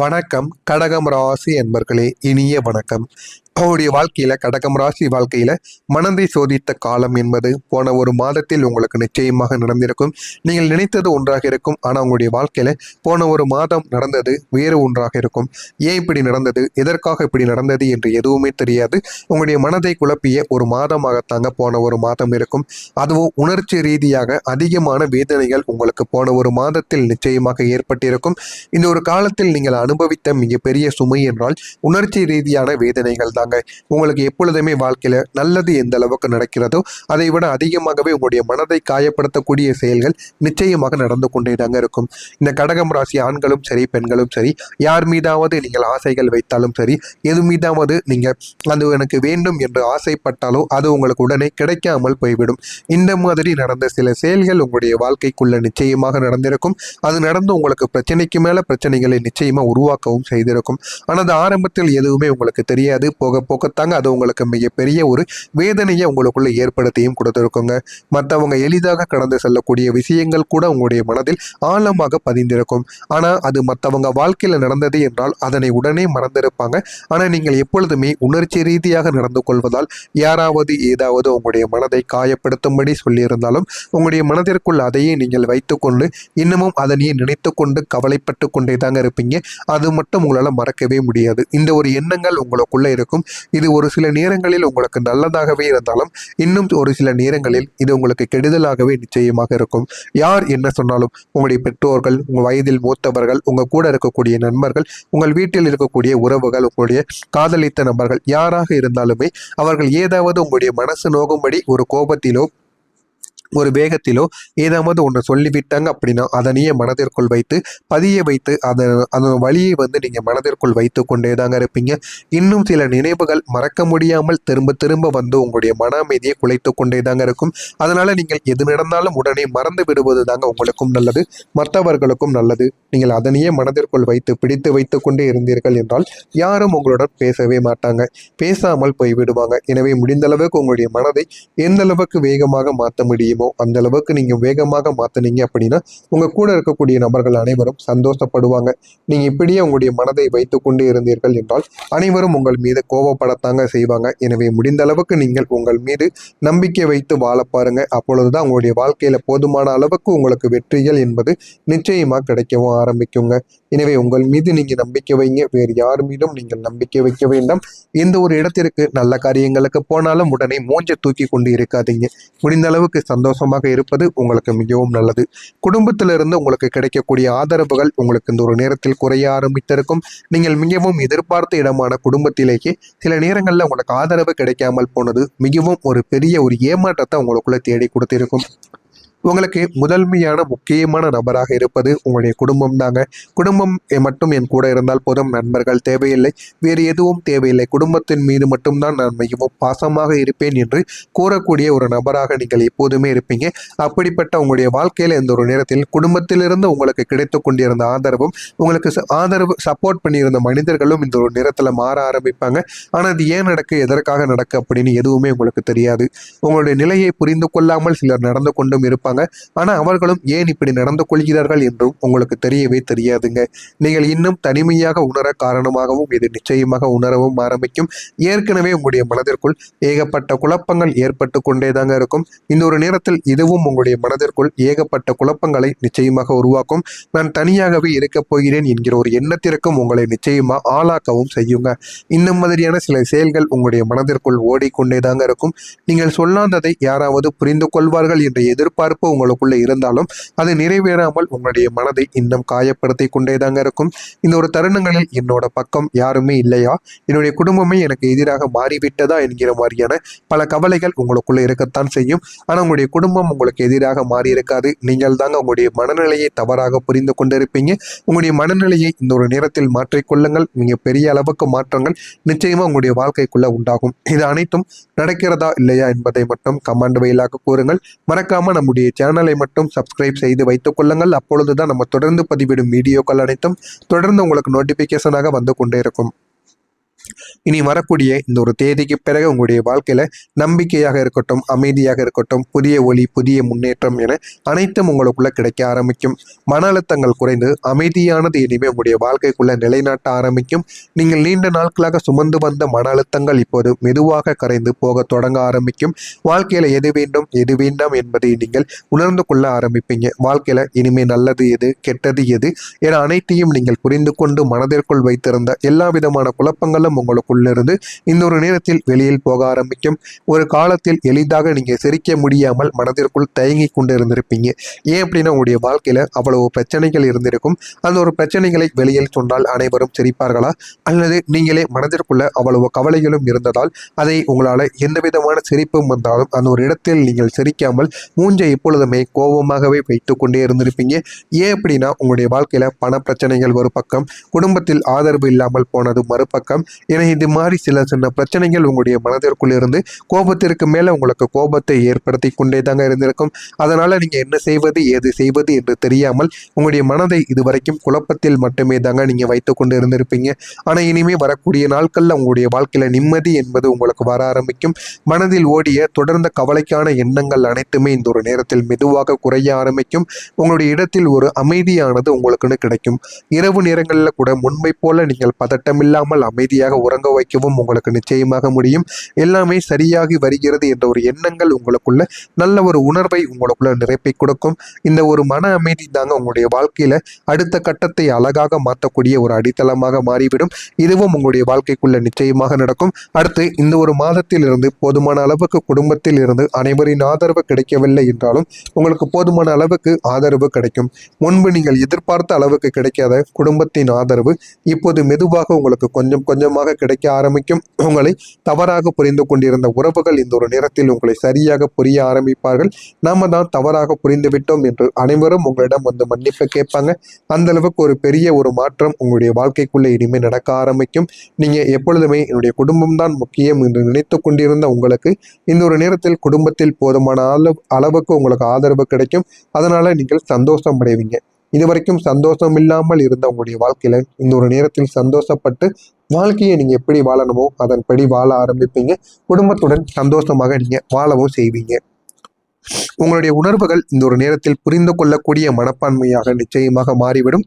வணக்கம் கடகம் ராசி என்பர்களே, இனிய வணக்கம். அவருடைய வாழ்க்கையில கடகம் ராசி வாழ்க்கையில மனதை சோதித்த காலம் என்பது போன ஒரு மாதத்தில் உங்களுக்கு நிச்சயமாக நடந்திருக்கும். நீங்கள் நினைத்தது ஒன்றாக இருக்கும், ஆனா உங்களுடைய வாழ்க்கையில போன ஒரு மாதம் நடந்தது வேறு ஒன்றாக இருக்கும். ஏன் இப்படி நடந்தது, எதற்காக இப்படி நடந்தது என்று எதுவுமே தெரியாது. உங்களுடைய மனதை குழப்பிய ஒரு மாதமாகத்தாங்க போன ஒரு மாதம் இருக்கும். அதுவும் உணர்ச்சி ரீதியாக அதிகமான வேதனைகள் உங்களுக்கு போன ஒரு மாதத்தில் நிச்சயமாக ஏற்பட்டிருக்கும். இந்த ஒரு காலத்தில் நீங்கள் அனுபவித்த மிகப்பெரிய சுமை என்றால் உணர்ச்சி ரீதியான வேதனைகள் தாங்க. உங்களுக்கு எப்பொழுதுமே வாழ்க்கையில நல்லது எந்த அளவுக்கு நடக்கிறதோ அதை விட அதிகமாகவே உங்களுடைய மனதை காயப்படுத்தக்கூடிய செயல்கள் நிச்சயமாக நடந்து கொண்டே தாங்க இருக்கும். இந்த கடகம் ராசி ஆண்களும் சரி பெண்களும் சரி, யார் மீதாவது நீங்கள் ஆசைகள் வைத்தாலும் சரி, எது மீதாவது நீங்க அது எனக்கு வேண்டும் என்று ஆசைப்பட்டாலோ அது உங்களுக்கு உடனே கிடைக்காமல் போய்விடும். இந்த மாதிரி நடந்த சில செயல்கள் உங்களுடைய வாழ்க்கைக்குள்ள நிச்சயமாக நடந்திருக்கும். அது நடந்து உங்களுக்கு பிரச்சனைக்கு மேல பிரச்சனைகளை நிச்சயமா உருவாக்கவும் செய்திருக்கும். ஆனால் அது ஆரம்பத்தில் எதுவுமே உங்களுக்கு தெரியாது. போக போகத்தாங்க அது உங்களுக்கு மிகப்பெரிய ஒரு வேதனையை உங்களுக்குள்ள ஏற்படுத்தியும் கொடுத்திருக்குங்க. மற்றவங்க எளிதாக கடந்து செல்லக்கூடிய விஷயங்கள் கூட உங்களுடைய மனதில் ஆழமாக பதிந்திருக்கும். ஆனா அது மற்றவங்க வாழ்க்கையில நடந்தது என்றால் அதனை உடனே மறந்திருப்பாங்க. ஆனா நீங்கள் எப்பொழுதுமே உணர்ச்சி ரீதியாக நடந்து கொள்வதால் யாராவது ஏதாவது உங்களுடைய மனதை காயப்படுத்தும்படி சொல்லியிருந்தாலும் உங்களுடைய மனதிற்குள் அதையே நீங்கள் வைத்துக்கொண்டு இன்னமும் அதனையே நினைத்து கொண்டு கவலைப்பட்டு கொண்டே தாங்க இருப்பீங்க. அது மட்டும் உங்களால் மறக்கவே முடியாது. இந்த ஒரு எண்ணங்கள் உங்களுக்குள்ள இருக்கும். இது ஒரு சில நேரங்களில் உங்களுக்கு நல்லதாகவே இருந்தாலும் இன்னும் ஒரு சில நேரங்களில் இது உங்களுக்கு கெடுதலாகவே நிச்சயமாக இருக்கும். யார் என்ன சொன்னாலும் உங்களுடைய பெற்றோர்கள், உங்கள் வயதில் மூத்தவர்கள், உங்க கூட இருக்கக்கூடிய நண்பர்கள், உங்கள் வீட்டில் இருக்கக்கூடிய உறவுகள், உங்களுடைய காதலித்த நபர்கள் யாராக இருந்தாலுமே அவர்கள் ஏதாவது உங்களுடைய மனசு நோகும்படி ஒரு கோபத்திலோ ஒரு வேகத்திலோ ஏதாவது ஒன்று சொல்லிவிட்டாங்க அப்படின்னா அதனையே மனதிற்குள் வைத்து பதிய வைத்து அதன் வழியை நீங்கள் மனதிற்குள் வைத்து கொண்டே தாங்க இருப்பீங்க. இன்னும் சில நினைவுகள் மறக்க முடியாமல் திரும்ப திரும்ப வந்து உங்களுடைய மன அமைதியை குலைத்து கொண்டே தாங்க இருக்கும். அதனால நீங்கள் எது நடந்தாலும் உடனே மறந்து விடுவது தாங்க உங்களுக்கும் நல்லது, மற்றவர்களுக்கும் நல்லது. நீங்கள் அதனையே மனதிற்குள் வைத்து பிடித்து வைத்து கொண்டே இருந்தீர்கள் என்றால் யாரும் உங்களுடன் பேசவே மாட்டாங்க, பேசாமல் போய்விடுவாங்க. எனவே முடிந்த அளவுக்கு உங்களுடைய மனதை எந்த அளவுக்கு வேகமாக மாற்ற முடியுமோ அந்த அளவுக்கு நீங்க வேகமாக மாத்தினீங்க அப்படின்னா உங்க கூட இருக்கக்கூடிய நபர்கள் அனைவரும் சந்தோஷப்படுவாங்க. நீங்க இப்படியே உங்களுடைய மனதை வைத்துக் கொண்டே இருந்தீர்கள் என்றால் அனைவரும் உங்கள் மீது கோபப்படத்தாங்க செய்வாங்க. எனவே முடிந்த அளவுக்கு நீங்கள் உங்கள் மீது நம்பிக்கை வைத்து வாழ பாருங்க. அப்பொழுதுதான் உங்களுடைய வாழ்க்கையில போதுமான அளவுக்கு உங்களுக்கு வெற்றிகள் என்பது நிச்சயமா கிடைக்கவும் ஆரம்பிக்குங்க. எனவே உங்கள் மீது நீங்க நம்பிக்கை வைங்க, வேறு யார் மீதும் நீங்கள் நம்பிக்கை வைக்க வேண்டாம். எந்த ஒரு இடத்திற்கு நல்ல காரியங்களுக்கு போனாலும் உடனே மூஞ்ச தூக்கி கொண்டு இருக்காதீங்க. முடிந்த அளவுக்கு சந்தோஷமாக இருப்பது உங்களுக்கு மிகவும் நல்லது. குடும்பத்திலிருந்து உங்களுக்கு கிடைக்கக்கூடிய ஆதரவுகள் உங்களுக்கு இந்த ஒரு நேரத்தில் குறைய ஆரம்பித்திருக்கும். நீங்கள் மிகவும் எதிர்பார்த்த இடமான குடும்பத்திலேயே சில நேரங்களில் உங்களுக்கு ஆதரவு கிடைக்காமல் போனது மிகவும் ஒரு பெரிய ஒரு ஏமாற்றத்தை உங்களுக்குள்ள தேடி கொடுத்திருக்கும். உங்களுக்கு முதன்மையான முக்கியமான நபராக இருப்பது உங்களுடைய குடும்பம் தாங்க. குடும்பம் மட்டும் என் கூட இருந்தால் போதும், நண்பர்கள் தேவையில்லை, வேறு எதுவும் தேவையில்லை, குடும்பத்தின் மீது மட்டும்தான் நான் மிகவும் பாசமாக இருப்பேன் என்று கூறக்கூடிய ஒரு நபராக நீங்கள் எப்போதுமே இருப்பீங்க. அப்படிப்பட்ட உங்களுடைய வாழ்க்கையில இந்த ஒரு நேரத்தில் குடும்பத்திலிருந்து உங்களுக்கு கிடைத்து கொண்டிருந்த ஆதரவும் உங்களுக்கு ஆதரவு சப்போர்ட் பண்ணியிருந்த மனிதர்களும் இந்த ஒரு நேரத்தில் மாற ஆரம்பிப்பாங்க. ஆனால் அது ஏன் நடக்கு, எதற்காக நடக்கு அப்படின்னு எதுவுமே உங்களுக்கு தெரியாது. உங்களுடைய நிலையை புரிந்து கொள்ளாமல் சிலர் நடந்து கொண்டும் இருப்பாங்க. ஆனா அவர்களும் ஏன் இப்படி நடந்து கொள்கிறார்கள் என்றும் உங்களுக்கு தெரியவே தெரியாதுங்க. நீங்கள் இன்னும் தனிமையாக உணர காரணமாகவும் இது நிச்சயமாக உணரவும் ஆரம்பிக்கும். ஏற்கனவே உங்களுடைய மனதிற்குள் ஏகப்பட்ட குழப்பங்கள் ஏற்பட்டு கொண்டேதாங்க இருக்கும். இந்த ஒரு நேரத்தில் இதுவும் உங்களுடைய மனதிற்குள் ஏகப்பட்ட குழப்பங்களை நிச்சயமாக உருவாக்கும். நான் தனியாகவே இருக்கப் போகிறேன் என்கிற ஒரு எண்ணத்திற்கும் உங்களை நிச்சயமா ஆளாக்கவும் செய்யுங்க. இந்த மாதிரியான சில செயல்கள் உங்களுடைய மனதிற்குள் ஓடிக்கொண்டேதாங்க இருக்கும். நீங்கள் சொல்லாததை யாராவது புரிந்து கொள்வார்கள் என்ற எதிர்பார்ப்பு உங்களுக்குள்ள இருந்தாலும் அது நிறைவேறாமல் உங்களுடைய மனதை இன்னும் காயப்படுத்தி கொண்டேதாங்க இருக்கும். இந்த ஒரு தருணங்களில் என்னோட பக்கம் யாருமே இல்லையா, என்னுடைய குடும்பமே எனக்கு எதிராக மாறிவிட்டதா என்கிற மாதிரியான பல கவலைகள் உங்களுக்குள்ள இருக்கத்தான் செய்யும். ஆனா உங்களுடைய குடும்பம் உங்களுக்கு எதிராக மாறி இருக்காது. நீங்கள் தாங்க உங்களுடைய மனநிலையை தவறாக புரிந்து கொண்டிருப்பீங்க. உங்களுடைய மனநிலையை இந்த ஒரு நேரத்தில் மாற்றிக்கொள்ளுங்கள். நீங்க பெரிய அளவுக்கு மாற்றங்கள் நிச்சயமா உங்களுடைய வாழ்க்கைக்குள்ள உண்டாகும். இது அனைத்தும் நடக்கிறதா இல்லையா என்பதை மட்டும் கமெண்ட் வழியாக கூறுங்கள். மறக்காம நம்முடைய சேனலை மட்டும் சப்ஸ்கிரைப் செய்து வைத்துக் கொள்ளுங்கள். அப்பொழுதுதான் நம்ம தொடர்ந்து பதிவிடும் வீடியோக்கள் அனைத்தும் தொடர்ந்து உங்களுக்கு நோட்டிபிகேஷனாக வந்து கொண்டே இருக்கும். இனி வரக்கூடிய இந்த ஒரு தேதிக்கு பிறகு உங்களுடைய வாழ்க்கையில நம்பிக்கையாக இருக்கட்டும், அமைதியாக இருக்கட்டும், புதிய ஒளி, புதிய முன்னேற்றம் என அனைத்தும் உங்களுக்குள்ள கிடைக்க ஆரம்பிக்கும். மன அழுத்தங்கள் குறைந்து அமைதியானது இனிமே உங்களுடைய வாழ்க்கைக்குள்ள நிலைநாட்ட ஆரம்பிக்கும். நீங்கள் நீண்ட நாட்களாக சுமந்து வந்த மன அழுத்தங்கள் இப்போது மெதுவாக கரைந்து போக தொடங்க ஆரம்பிக்கும். வாழ்க்கையில எது வேண்டும் எது வேண்டாம் என்பதை நீங்கள் உணர்ந்து கொள்ள ஆரம்பிப்பீங்க. வாழ்க்கையில இனிமே நல்லது எது, கெட்டது எது என அனைத்தையும் நீங்கள் புரிந்து கொண்டு மனதிற்குள் வைத்திருந்த எல்லா விதமான குழப்பங்களும் உங்களுக்குள்ளிருந்து இந்த ஒரு நேரத்தில் வெளியில் போக ஆரம்பிக்கும். ஒரு காலத்தில் எளிதாக நீங்க சிரிக்க முடியாமல் மனதிற்குள் தயங்கி கொண்டு இருந்திருப்பீங்க. ஏன் அப்படின்னா உங்களுடைய வாழ்க்கையில அவ்வளவு பிரச்சனைகள் இருந்திருக்கும். அந்த ஒரு பிரச்சனைகளை வெளியில் சொன்னால் அனைவரும் சிரிப்பார்களா, அல்லது நீங்களே மனதிற்குள்ள அவ்வளவு கவலைகளும் இருந்ததால் அதை உங்களால எந்த விதமான சிரிப்பும் வந்தாலும் அந்த ஒரு இடத்தில் நீங்கள் சிரிக்காமல் மூஞ்சை எப்பொழுதுமே கோபமாகவே வைத்து கொண்டே இருந்திருப்பீங்க. ஏன் அப்படின்னா உங்களுடைய வாழ்க்கையில பண பிரச்சனைகள் ஒரு பக்கம், குடும்பத்தில் ஆதரவு இல்லாமல் போனது மறுபக்கம் என இது மாதிரி சில சின்ன பிரச்சனைகள் உங்களுடைய மனதிற்குள் இருந்து கோபத்திற்கு மேல உங்களுக்கு கோபத்தை ஏற்படுத்தி கொண்டே தாங்க இருந்திருக்கும். அதனால நீங்க என்ன செய்வது ஏது செய்வது என்று தெரியாமல் உங்களுடைய மனதை இதுவரைக்கும் குழப்பத்தில் மட்டுமே தாங்க நீங்க வைத்து கொண்டு இருந்திருப்பீங்க. ஆனா இனிமே வரக்கூடிய நாட்கள்ல உங்களுடைய வாழ்க்கையில நிம்மதி என்பது உங்களுக்கு வர ஆரம்பிக்கும். மனதில் ஓடிய தொடர்ந்த கவலைக்கான எண்ணங்கள் அனைத்துமே இந்த ஒரு நேரத்தில் மெதுவாக குறைய ஆரம்பிக்கும். உங்களுடைய இடத்தில் ஒரு அமைதியானது உங்களுக்குன்னு கிடைக்கும். இரவு நேரங்களில் கூட முன்பை போல நீங்கள் பதட்டமில்லாமல் அமைதியாக உறங்க வைக்கவும் உங்களுக்கு நிச்சயமாக முடியும். எல்லாமே சரியாகி வருகிறது என்ற ஒரு எண்ணங்கள் உங்களுக்குள்ள நல்ல ஒரு உணர்வை உங்களுக்குள்ள நிரப்பிக் கொடுக்கும். இந்த ஒரு மன அமைதி தாங்க உங்களுடைய வாழ்க்கையில அடுத்த கட்டத்தை அழகாக மாற்றக்கூடிய ஒரு அடித்தளமாக மாறிவிடும். இதுவும் உங்களுடைய வாழ்க்கைக்குள்ள நிச்சயமாக நடக்கும். அடுத்து இந்த ஒரு மாதத்தில் இருந்து போதுமான அளவுக்கு குடும்பத்தில் இருந்து அனைவரின் ஆதரவு கிடைக்கவில்லை என்றாலும் உங்களுக்கு போதுமான அளவுக்கு ஆதரவு கிடைக்கும். முன்பு நீங்கள் எதிர்பார்த்த அளவுக்கு கிடைக்காத குடும்பத்தின் ஆதரவு இப்போது மெதுவாக உங்களுக்கு கொஞ்சம் கொஞ்சமாக கிடைக்க ஆரம்பிக்கும். உங்களை தவறாக புரிந்து கொண்டிருந்த உறவுகள் இந்த ஒரு நேரத்தில் உங்களை சரியாக புரிய ஆரம்பிப்பார்கள். நாம தான் தவறாக புரிந்து விட்டோம் என்று அனைவரும் உங்களிடம் வந்து மன்னிப்பு கேட்பாங்க. அந்த அளவுக்கு ஒரு பெரிய ஒரு மாற்றம் உங்களுடைய வாழ்க்கைக்குள்ளே இனிமே நடக்க ஆரம்பிக்கும். நீங்க எப்பொழுதுமே என்னுடைய குடும்பம் தான் முக்கியம் என்று நினைத்து கொண்டிருந்த உங்களுக்கு இந்த ஒரு நேரத்தில் குடும்பத்தில் போதுமான அளவுக்கு உங்களுக்கு ஆதரவு கிடைக்கும். அதனால நீங்கள் சந்தோஷம் அடைவீங்க. இதுவரைக்கும் சந்தோஷம் இல்லாமல் இருந்த உங்களுடைய வாழ்க்கையில இந்த ஒரு நேரத்தில் சந்தோஷப்பட்டு வாழ்க்கையை நீங்க எப்படி வாழணுமோ அதன்படி வாழ ஆரம்பிப்பீங்க. குடும்பத்துடன் சந்தோஷமாக நீங்க வாழவும் செய்வீங்க. உங்களுடைய உணர்வுகள் இந்த ஒரு நேரத்தில் புரிந்து கொள்ளக்கூடிய மனப்பான்மையாக நிச்சயமாக மாறிவிடும்.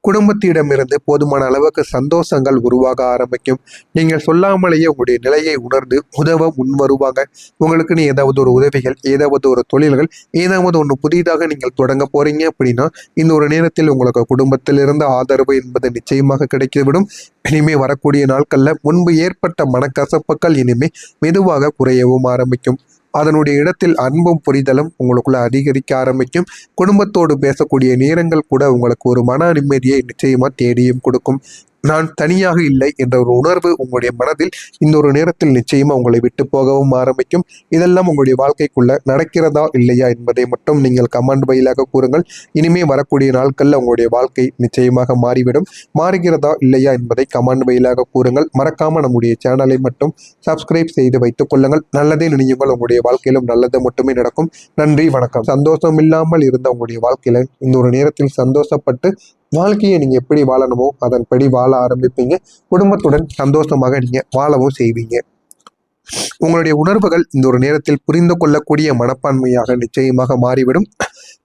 குடும்பத்திடமிருந்து போதுமான அளவுக்கு சந்தோஷங்கள் உருவாக ஆரம்பிக்கும். நீங்கள் சொல்லாமலேயே உங்களுடைய நிலையை உணர்ந்து உதவ முன் வருவாங்க. உங்களுக்குன்னு ஏதாவது ஒரு உதவிகள், ஏதாவது ஒரு தொழில்கள், ஏதாவது ஒன்று புதிதாக நீங்கள் தொடங்க போறீங்க அப்படின்னா இந்த ஒரு நேரத்தில் உங்களுக்கு குடும்பத்திலிருந்து ஆதரவு என்பது நிச்சயமாக கிடைத்துவிடும். இனிமே வரக்கூடிய நாட்கள்ல முன்பு ஏற்பட்ட மனக்கசப்புகள் இனிமே மெதுவாக குறையவும் ஆரம்பிக்கும். அதனுடைய இடத்தில் அன்பும் புரிதலும் உங்களுக்குள்ள அதிகரிக்க ஆரம்பிக்கும். குடும்பத்தோடு பேசக்கூடிய நேரங்கள் கூட உங்களுக்கு ஒரு மன நிம்மதியை நிச்சயமா தேடியும் கொடுக்கும். நான் தனியாக இல்லை என்ற ஒரு உணர்வு உங்களுடைய மனதில் இந்த ஒரு நேரத்தில் நிச்சயமா உங்களை விட்டு போகவும் ஆரம்பிக்கும். இதெல்லாம் உங்களுடைய வாழ்க்கைக்குள்ள நடக்கிறதா இல்லையா என்பதை மட்டும் நீங்கள் கமெண்ட் வாயிலாக கூறுங்கள். இனிமே வரக்கூடிய நாட்கள்ல உங்களுடைய வாழ்க்கை நிச்சயமாக மாறிவிடும். மாறுகிறதா இல்லையா என்பதை கமெண்ட் வாயிலாக கூறுங்கள். மறக்காம நம்முடைய சேனலை மட்டும் சப்ஸ்கிரைப் செய்து வைத்துக் கொள்ளுங்கள். நல்லதே நினையுங்கள், உங்களுடைய வாழ்க்கையிலும் நல்லது மட்டுமே நடக்கும். நன்றி, வணக்கம். சந்தோஷம் இல்லாமல் இருந்த உங்களுடைய வாழ்க்கையில இந்த ஒரு நேரத்தில் சந்தோஷப்பட்டு வாழ்க்கையை நீங்க எப்படி வாழணுமோ அதன்படி வாழ ஆரம்பிப்பீங்க. குடும்பத்துடன் சந்தோஷமாக நீங்க வாழவும் செய்வீங்க. உங்களுடைய உணர்வுகள் இந்த ஒரு நேரத்தில் புரிந்து கொள்ளக்கூடிய மனப்பான்மையாக நிச்சயமாக மாறிவிடும்.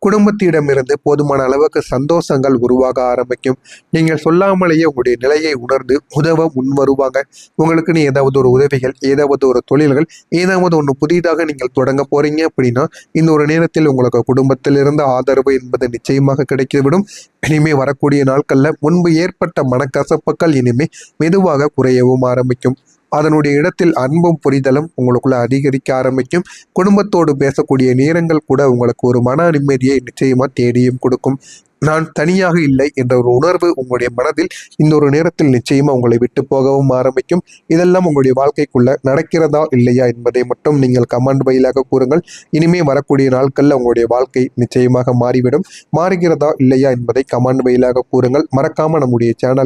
குடும்பத்திடமிருந்து போதுமான அளவுக்கு சந்தோஷங்கள் உருவாக ஆரம்பிக்கும். நீங்கள் சொல்லாமலேயே உங்களுடைய நிலையை உணர்ந்து உதவ முன் வருவாங்க. உங்களுக்குன்னு ஏதாவது ஒரு உதவிகள், ஏதாவது ஒரு தொழில்கள், ஏதாவது ஒன்று புதிதாக நீங்கள் தொடங்க போறீங்க அப்படின்னா இந்த ஒரு நேரத்தில் உங்களுக்கு குடும்பத்திலிருந்து ஆதரவு என்பது நிச்சயமாக கிடைத்துவிடும். இனிமே வரக்கூடிய நாட்கள்ல முன்பு ஏற்பட்ட மனக்கசப்புகள் இனிமே மெதுவாக குறையவும் ஆரம்பிக்கும். அதனுடைய இடத்தில் அன்பும் புரிதலும் உங்களுக்குள்ள அதிகரிக்க ஆரம்பிக்கும். குடும்பத்தோடு பேசக்கூடிய நேரங்கள் கூட உங்களுக்கு ஒரு மன நிம்மதியை நிச்சயமா தேடியும் கொடுக்கும். நான் தனியாக இல்லை என்ற ஒரு உணர்வு உங்களுடைய மனதில் இந்த ஒரு நேரத்தில் நிச்சயமா உங்களை விட்டு போகவும் ஆரம்பிக்கும். இதெல்லாம் உங்களுடைய வாழ்க்கைக்குள்ள நடக்கிறதா இல்லையா என்பதை மட்டும் நீங்கள் கமெண்ட் வாயிலாக கூறுங்கள். இனிமே வரக்கூடிய நாட்கள்ல உங்களுடைய வாழ்க்கை நிச்சயமாக மாறிவிடும். மாறுகிறதா இல்லையா என்பதை கமெண்ட் வாயிலாக கூறுங்கள். மறக்காம நம்முடைய சேனலை